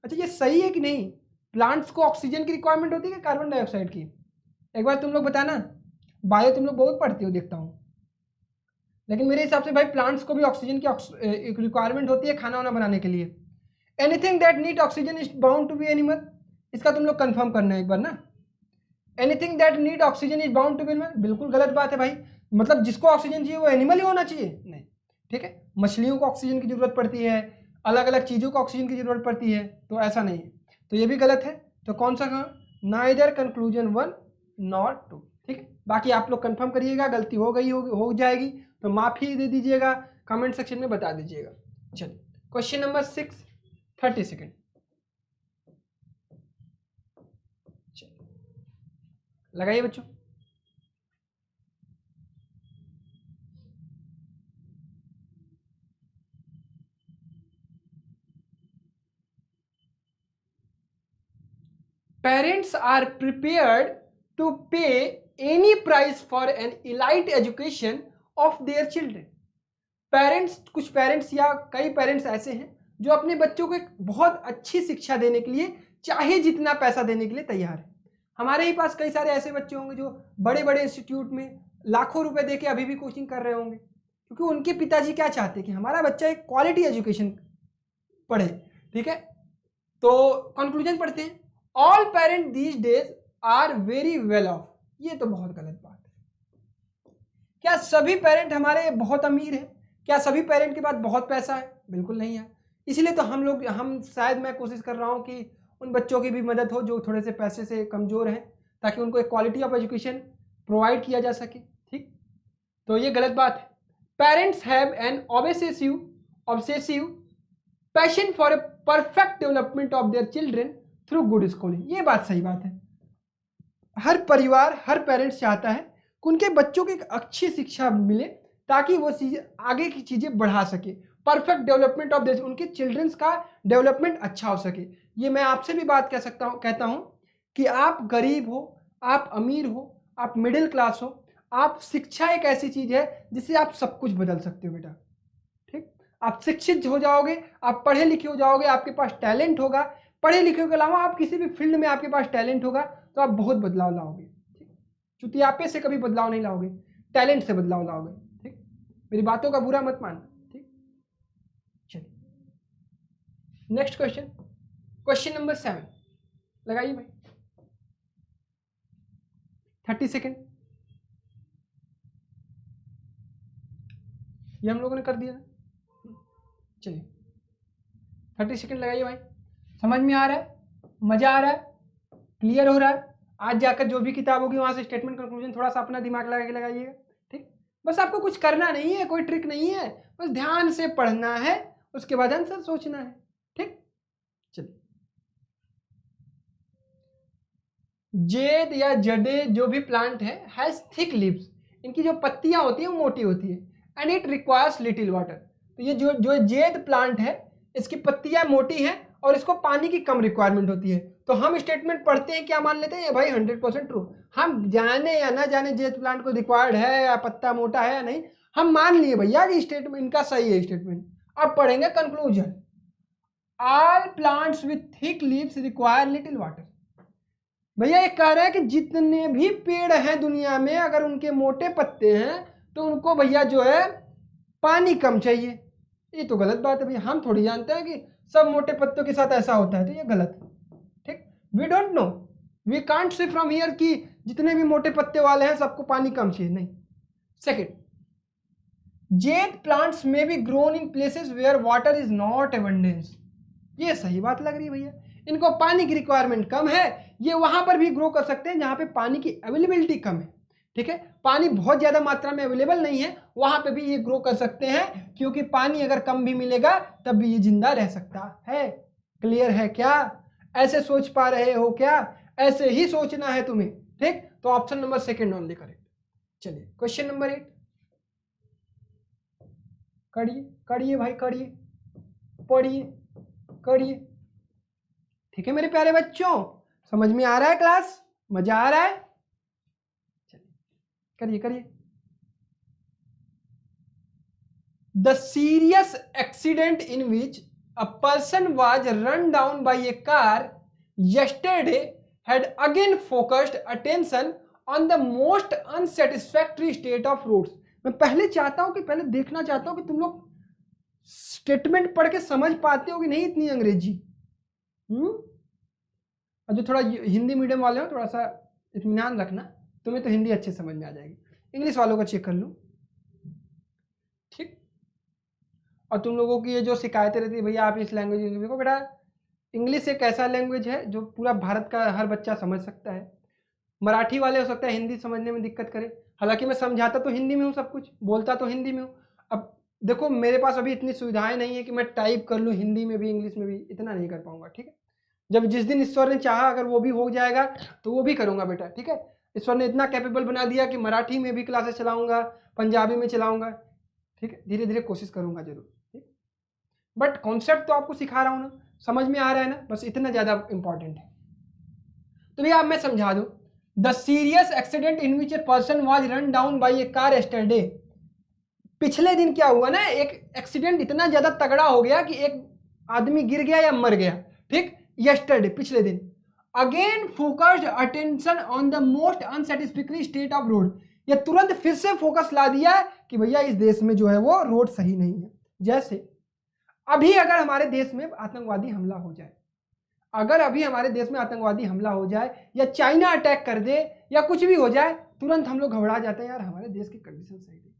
अच्छा ये सही है कि नहीं, प्लांट्स को ऑक्सीजन की रिक्वायरमेंट होती है कि कार्बन डाइऑक्साइड की? एक बार तुम लोग बताना, बायो तुम लोग बहुत पढ़ते हो देखता हूँ, लेकिन मेरे हिसाब से भाई प्लांट्स को भी ऑक्सीजन की रिक्वायरमेंट होती है खाना वाना बनाने के लिए। Anything that need oxygen is bound to be animal, इसका तुम लोग कंफर्म करना है एक बार ना। Anything that need oxygen is bound to be animal, बिल्कुल गलत बात है भाई, मतलब जिसको ऑक्सीजन चाहिए वो एनिमल ही होना चाहिए? नहीं, ठीक है, मछलियों को ऑक्सीजन की जरूरत पड़ती है, अलग अलग चीजों को ऑक्सीजन की जरूरत पड़ती है, तो ऐसा नहीं है, तो ये भी गलत है। तो कौन सा कहा, नाइदर कंक्लूजन 1 नॉट 2। ठीक है, बाकी आप लोग कंफर्म करिएगा, गलती हो गई हो जाएगी तो माफी दे दीजिएगा, कमेंट सेक्शन में बता दीजिएगा। चलिए क्वेश्चन नंबर 6, 30 सेकेंड लगाइए बच्चों। Parents are prepared to pay any price for an elite education of their children. Parents, कुछ पेरेंट्स या कई पेरेंट्स ऐसे हैं जो अपने बच्चों को एक बहुत अच्छी शिक्षा देने के लिए चाहे जितना पैसा देने के लिए तैयार है। हमारे ही पास कई सारे ऐसे बच्चे होंगे जो बड़े बड़े इंस्टीट्यूट में लाखों रुपए देके अभी भी कोचिंग कर रहे होंगे, क्योंकि उनके पिताजी क्या चाहते हैं कि हमारा बच्चा एक क्वालिटी एजुकेशन पढ़े। ठीक है, तो कंक्लूजन पढ़ते हैं। All parent these days are very well off, ये तो बहुत गलत बात है। क्या सभी पेरेंट हमारे बहुत अमीर हैं? क्या सभी पेरेंट के पास बहुत पैसा है? बिल्कुल नहीं है। इसलिए तो हम शायद मैं कोशिश कर रहा हूं कि उन बच्चों की भी मदद हो जो थोड़े से पैसे से कमजोर हैं, ताकि उनको एक क्वालिटी ऑफ एजुकेशन प्रोवाइड किया जा सके। ठीक, तो ये गलत बात है। Parents have an obsessive passion for a perfect development of their children through good schooling, ये बात सही बात है। हर परिवार, हर पेरेंट्स चाहता है कि उनके बच्चों को एक अच्छी शिक्षा मिले ताकि वो आगे की चीजें बढ़ा सके, परफेक्ट डेवलपमेंट ऑफ देयर, उनके चिल्ड्रंस का डेवलपमेंट अच्छा हो सके। ये मैं आपसे भी बात कहता हूं कि आप गरीब हो, आप अमीर हो, आप मिडिल क्लास हो, आप शिक्षा एक ऐसी चीज है जिससे आप सब कुछ बदल सकते हो बेटा। ठीक, आप शिक्षित हो जाओगे, आप पढ़े लिखे हो जाओगे, आपके पास टैलेंट होगा, पढ़े लिखे के अलावा आप किसी भी फील्ड में आपके पास टैलेंट होगा तो आप बहुत बदलाव लाओगे। ठीक, चुतियापे से कभी बदलाव नहीं लाओगे, टैलेंट से बदलाव लाओगे। ठीक, मेरी बातों का बुरा मत मानना। ठीक, चलिए नेक्स्ट क्वेश्चन, क्वेश्चन नंबर 7 लगाइए भाई, 30 सेकेंड। ये हम लोगों ने कर दिया ना, चलिए 30 सेकेंड लगाइए भाई। समझ में आ रहा है, मजा आ रहा है, क्लियर हो रहा है? आज जाकर जो भी किताब होगी वहां से स्टेटमेंट कंक्लूजन थोड़ा सा अपना दिमाग लगा के लगाइएगा। ठीक, बस आपको कुछ करना नहीं है, कोई ट्रिक नहीं है, बस ध्यान से पढ़ना है, उसके बाद आंसर सोचना है। ठीक, चलिए जेड या जडे जो भी प्लांट है हैज थिक लीव्स, इनकी जो पत्तियां होती है वो मोटी होती है, and it requires little water. तो ये जो जेड प्लांट है इसकी पत्तियां मोटी हैं और इसको पानी की कम रिक्वायरमेंट होती है। तो हम स्टेटमेंट पढ़ते हैं क्या मान लेते हैं, ये भाई 100% ट्रू। हम जाने या ना जाने जेड प्लांट को रिक्वायर्ड है या पत्ता मोटा है या नहीं, हम मान लिए भैया कि स्टेटमेंट इनका सही है स्टेटमेंट। अब पढ़ेंगे conclusion. All plants with thick leaves require little water, भैया ये कह रहा है कि जितने भी पेड़ हैं दुनिया में अगर उनके मोटे पत्ते हैं तो उनको भैया जो है पानी कम चाहिए। ये तो गलत बात है भैया, हम थोड़ी जानते हैं कि सब मोटे पत्तों के साथ ऐसा होता है, तो ये गलत है। ठीक, we don't know, we can't say from here कि जितने भी मोटे पत्ते वाले हैं सबको पानी कम चाहिए, नहीं। Second, jade plants may be grown in places where water is not abundance. ये सही बात लग रही है भैया, इनको पानी की रिक्वायरमेंट कम है, ये वहां पर भी ग्रो कर सकते हैं जहां पे पानी की अवेलेबिलिटी कम है। ठीक है, पानी बहुत ज्यादा मात्रा में अवेलेबल नहीं है वहां पे भी ये ग्रो कर सकते हैं, क्योंकि पानी अगर कम भी मिलेगा तब भी ये जिंदा रह सकता है। क्लियर है क्या? ऐसे सोच पा रहे हो क्या? ऐसे ही सोचना है तुम्हें। ठीक, तो option number second only correct. चलिए क्वेश्चन नंबर 8 करिए, करिए भाई करिए, पढ़िए, करिए। ठीक है मेरे प्यारे बच्चों, समझ में आ रहा है क्लास? मजा आ रहा है? चलिए करिए करिए। The serious accident in which a person was run down by A car yesterday had again focused attention on the most unsatisfactory state of roads। मैं पहले चाहता हूं कि पहले देखना चाहता हूं कि तुम लोग स्टेटमेंट पढ़ के समझ पाते हो कि नहीं इतनी अंग्रेजी। और जो थोड़ा हिंदी मीडियम वाले हो थोड़ा सा इत्मीनान रखना, तुम्हें तो हिंदी अच्छे समझ में आ जाएगी, इंग्लिश वालों को चेक कर लो। ठीक, और तुम लोगों की ये जो शिकायतें रहती है भैया आप इस लैंग्वेज में, देखो बेटा इंग्लिश एक ऐसा लैंग्वेज है जो पूरा भारत का हर बच्चा समझ सकता है। मराठी वाले हो सकता है हिंदी समझने में दिक्कत करे, हालांकि मैं समझाता तो हिंदी में हूँ, सब कुछ बोलता तो हिंदी में हूँ। अब देखो मेरे पास अभी इतनी सुविधाएं नहीं है कि मैं टाइप कर लूँ हिंदी में भी इंग्लिश में भी, इतना नहीं कर पाऊंगा। ठीक है, जब जिस दिन ईश्वर ने चाहा अगर वो भी हो जाएगा तो वो भी करूंगा बेटा। ठीक है, ईश्वर ने इतना कैपेबल बना दिया कि मराठी में भी क्लासेस चलाऊंगा, पंजाबी में चलाऊंगा। ठीक है, धीरे धीरे कोशिश करूंगा जरूर। ठीक, बट कॉन्सेप्ट तो आपको सिखा रहा हूं ना, समझ में आ रहा है ना, बस इतना ज्यादा इंपॉर्टेंट है। तो भैया अब मैं समझा दूं, the serious accident in which a person was run down by A car yesterday. पिछले दिन क्या हुआ ना, एक एक्सीडेंट इतना ज्यादा तगड़ा हो गया कि एक आदमी गिर गया या मर गया। ठीक, यस्टरडे पिछले दिन। Again focused attention on the most unsatisfactory state of road. ये तुरंत फिर से फोकस ला दिया कि भैया इस देश में जो है वो रोड सही नहीं है। जैसे अभी अगर हमारे देश में आतंकवादी हमला हो जाए, अगर अभी हमारे देश में आतंकवादी हमला हो जाए या चाइना अटैक कर दे या कुछ भी हो जाए, तुरंत हम लोग घबरा जाते हैं, यार हमारे देश की कंडीशन सही नहीं,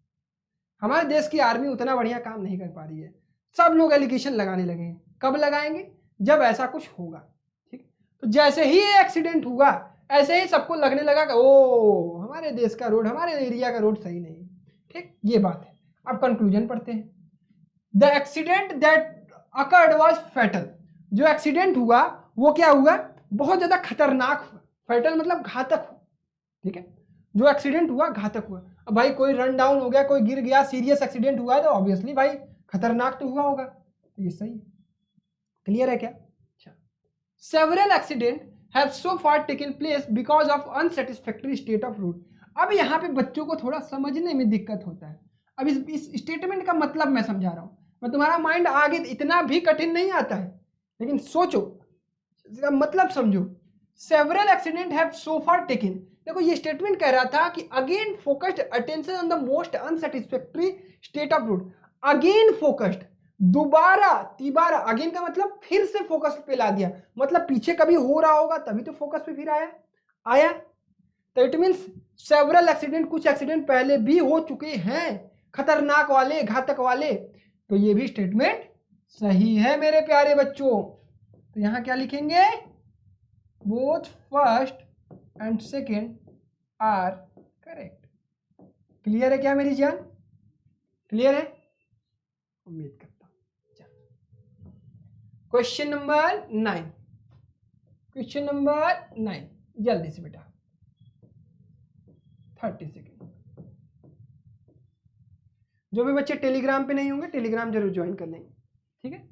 हमारे देश की आर्मी उतना बढ़िया काम नहीं कर पा रही है। सब लोग एलिगेशन लगाने लगे हैं। कब लगाएंगे? जब ऐसा कुछ होगा। ठीक, तो जैसे ही ये एक्सीडेंट हुआ ऐसे ही सबको लगने लगा कि ओ हमारे देश का रोड, हमारे एरिया का रोड सही नहीं। ठीक, ये बात है। अब कंक्लूजन पढ़ते हैं। The accident that occurred was fatal. जो एक्सीडेंट हुआ वो क्या हुआ? बहुत ज्यादा खतरनाक हुआ। फैटल मतलब घातक हुआ। ठीक है, जो एक्सीडेंट हुआ घातक हुआ। अब भाई कोई रन डाउन हो गया, कोई गिर गया, सीरियस एक्सीडेंट हुआ है तो ऑब्वियसली भाई खतरनाक तो हुआ होगा, तो ये सही है। क्लियर है क्या? अच्छा, several accident have so far taken place because of unsatisfactory state of road. अब यहाँ पे बच्चों को थोड़ा समझने में दिक्कत होता है। अब इस स्टेटमेंट का मतलब मैं समझा रहा हूँ, मैं तुम्हारा माइंड आगे इतना भी कठिन नहीं आता है, लेकिन सोचो, इसका मतलब समझो। Several accident have so far taken, देखो ये स्टेटमेंट कह रहा था कि again focused attention on the most unsatisfactory state of road. Again focused, दोबारा तिबारा, अगेन का मतलब फिर से फोकस पे ला दिया, मतलब पीछे कभी हो रहा होगा तभी तो फोकस पे फिर आया आया। तो इट मींस सेवरल एक्सीडेंट, कुछ एक्सीडेंट पहले भी हो चुके हैं खतरनाक वाले, घातक वाले, तो ये भी स्टेटमेंट सही है मेरे प्यारे बच्चों। तो यहां क्या लिखेंगे? Both first and second are correct. Clear है क्या मेरी जान? क्लियर है? उम्मीद करता हूं। क्वेश्चन नंबर 9, क्वेश्चन नंबर 9, जल्दी से बेटा 30 सेकेंड। जो भी बच्चे टेलीग्राम पे नहीं होंगे टेलीग्राम जरूर ज्वाइन कर लेंगे। ठीक है,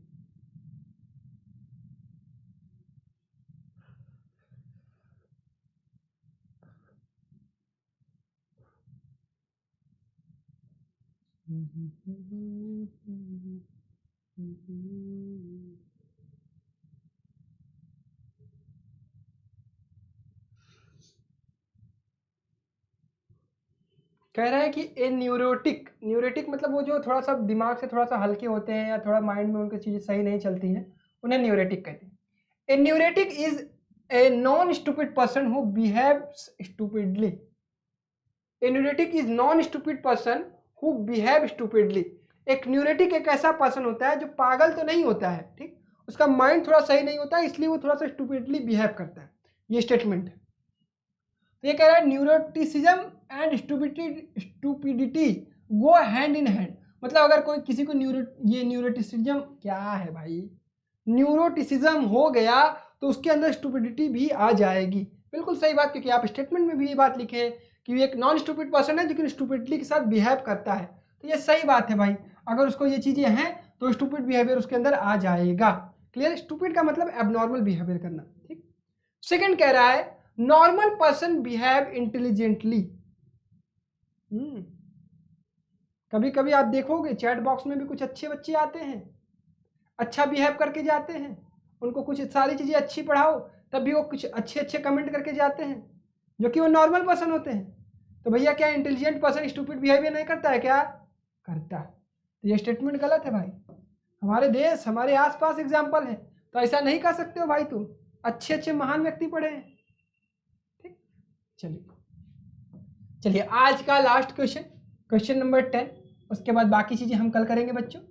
कह रहा है कि ए न्यूरोटिक, न्यूरोटिक मतलब वो जो थोड़ा सा दिमाग से थोड़ा सा हल्के होते हैं या थोड़ा माइंड में उनकी चीज़ें सही नहीं चलती हैं, उन्हें न्यूरोटिक कहते हैं। A neurotic is a non stupid person who behaves stupidly. A neurotic is non stupid person who behave stupidly. एक न्यूरोटिक एक ऐसा पर्सन होता है जो पागल तो नहीं होता है, ठीक, उसका माइंड थोड़ा सही नहीं होता है, इसलिए वो थोड़ा सा स्टूपिडली बिहेव करता है। ये स्टेटमेंट है। तो ये कह रहा है neuroticism and stupidity go hand in hand. मतलब अगर कोई किसी को ये न्यूरोटिसिज्म क्या है भाई, न्यूरोटिसिज्म हो गया तो उसके अंदर स्टूपिडिटी भी आ जाएगी। बिल्कुल सही बात, क्योंकि आप स्टेटमेंट में भी ये बात लिखे हैं कि एक नॉन स्टूपिड पर्सन है लेकिन स्टूपिडली के साथ बिहेव करता है, तो ये सही बात है भाई। अगर उसको ये चीज़ें हैं तो स्टूपिड बिहेवियर उसके अंदर आ जाएगा। क्लियर? स्टूपिड का मतलब एबनॉर्मल बिहेवियर करना, ठीक। सेकंड कह रहा है नॉर्मल पर्सन बिहेव इंटेलिजेंटली। कभी कभी आप देखोगे चैट बॉक्स में भी कुछ अच्छे बच्चे आते हैं, अच्छा बिहेव करके जाते हैं, उनको कुछ सारी चीज़ें अच्छी पढ़ाओ तब भी वो कुछ अच्छे अच्छे कमेंट करके जाते हैं, जो कि वो नॉर्मल पर्सन होते हैं। तो भैया क्या इंटेलिजेंट पर्सन स्टूपिड बिहेवियर नहीं करता है? क्या करता है? तो ये स्टेटमेंट गलत है भाई। हमारे देश हमारे आसपास एग्जाम्पल है, तो ऐसा नहीं कर सकते हो भाई। तुम अच्छे अच्छे महान व्यक्ति पढ़े हैं, ठीक। चलिए आज का लास्ट क्वेश्चन, क्वेश्चन नंबर 10। उसके बाद बाकी चीज़ें हम कल करेंगे बच्चों।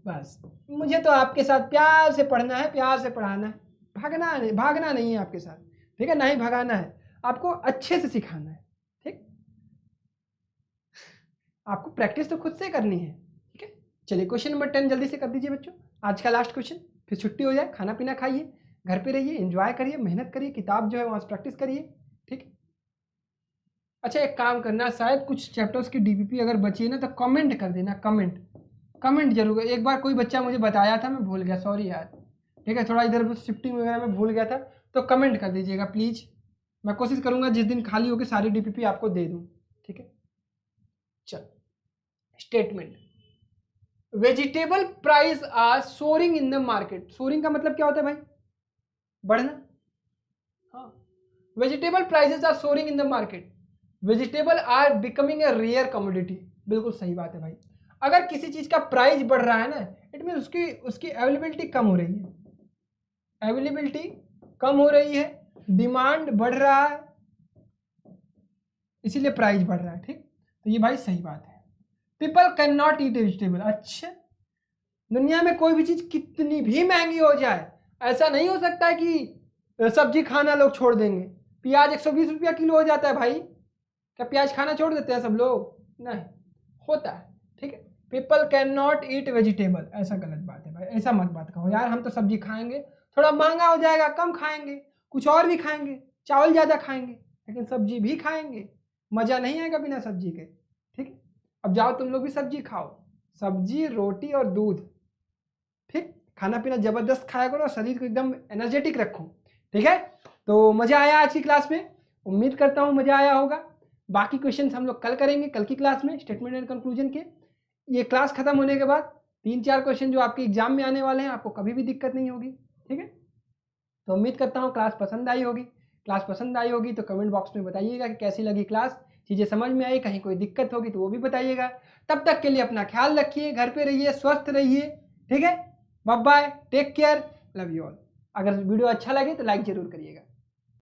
बस मुझे तो आपके साथ प्यार से पढ़ना है, प्यार से पढ़ाना है, भागना नहीं है आपके साथ, ठीक है, ना ही भगाना है, आपको अच्छे से सिखाना है, ठीक। आपको प्रैक्टिस तो खुद से करनी है, ठीक है। चलिए क्वेश्चन नंबर 10 जल्दी से कर दीजिए बच्चों, आज का लास्ट क्वेश्चन, फिर छुट्टी हो जाए, खाना पीना खाइए, घर पे रहिए, एंजॉय करिए, मेहनत करिए, किताब जो है वहाँ से प्रैक्टिस करिए, ठीक। अच्छा एक काम करना, शायद कुछ चैप्टर्स की डीपीपी अगर बची है ना तो कमेंट कर देना, कमेंट जरूर। एक बार कोई बच्चा मुझे बताया था, मैं भूल गया, सॉरी यार, ठीक है, थोड़ा इधर शिफ्टिंग वगैरह में भूल गया था, तो कमेंट कर दीजिएगा प्लीज़। मैं कोशिश करूंगा जिस दिन खाली होकर सारी डीपीपी आपको दे दूं, ठीक है। चल statement, vegetable price are soaring in the market. Soaring का मतलब क्या होता है भाई? बढ़ना। हाँ, vegetable prices are soaring in the market, vegetable are becoming a rare commodity. बिल्कुल सही बात है भाई। अगर किसी चीज का प्राइस बढ़ रहा है ना, इट मीन उसकी अवेलेबिलिटी कम हो रही है, अवेलेबिलिटी कम हो रही है, डिमांड बढ़ रहा है, इसीलिए प्राइस बढ़ रहा है, ठीक। तो ये भाई सही बात है। People can not eat vegetable. अच्छा, दुनिया में कोई भी चीज कितनी भी महंगी हो जाए, ऐसा नहीं हो सकता है कि सब्जी खाना लोग छोड़ देंगे। प्याज 120 रुपया किलो हो जाता है भाई, क्या प्याज खाना छोड़ देते हैं सब लोग? नहीं होता है, ठीक है। People can not eat vegetable, ऐसा गलत बात है भाई, ऐसा मत बात कहो यार। हम तो सब्जी खाएंगे, थोड़ा महंगा हो जाएगा, कम खाएंगे, कुछ और भी खाएंगे, चावल ज़्यादा खाएंगे, लेकिन सब्जी भी खाएंगे। मज़ा नहीं आएगा बिना सब्जी के, ठीक है। अब जाओ तुम लोग भी सब्जी खाओ, सब्जी, रोटी और दूध, ठीक। खाना पीना ज़बरदस्त खाया करो, शरीर को एकदम एनर्जेटिक रखो, ठीक है। तो मज़ा आया आज की क्लास में, उम्मीद करता हूँ मज़ा आया होगा। बाकी क्वेश्चन हम लोग कल करेंगे, कल की क्लास में स्टेटमेंट एंड कंक्लूजन के। ये क्लास खत्म होने के बाद 3-4 क्वेश्चन जो आपके एग्जाम में आने वाले हैं, आपको कभी भी दिक्कत नहीं होगी, ठीक है। तो उम्मीद करता हूँ क्लास पसंद आई होगी। क्लास पसंद आई होगी तो कमेंट बॉक्स में बताइएगा कि कैसी लगी क्लास, चीज़ें समझ में आई, कहीं कोई दिक्कत होगी तो वो भी बताइएगा। तब तक के लिए अपना ख्याल रखिए, घर पे रहिए, स्वस्थ रहिए, ठीक है। Bye bye, take care, love you all. अगर वीडियो अच्छा लगे तो लाइक जरूर करिएगा।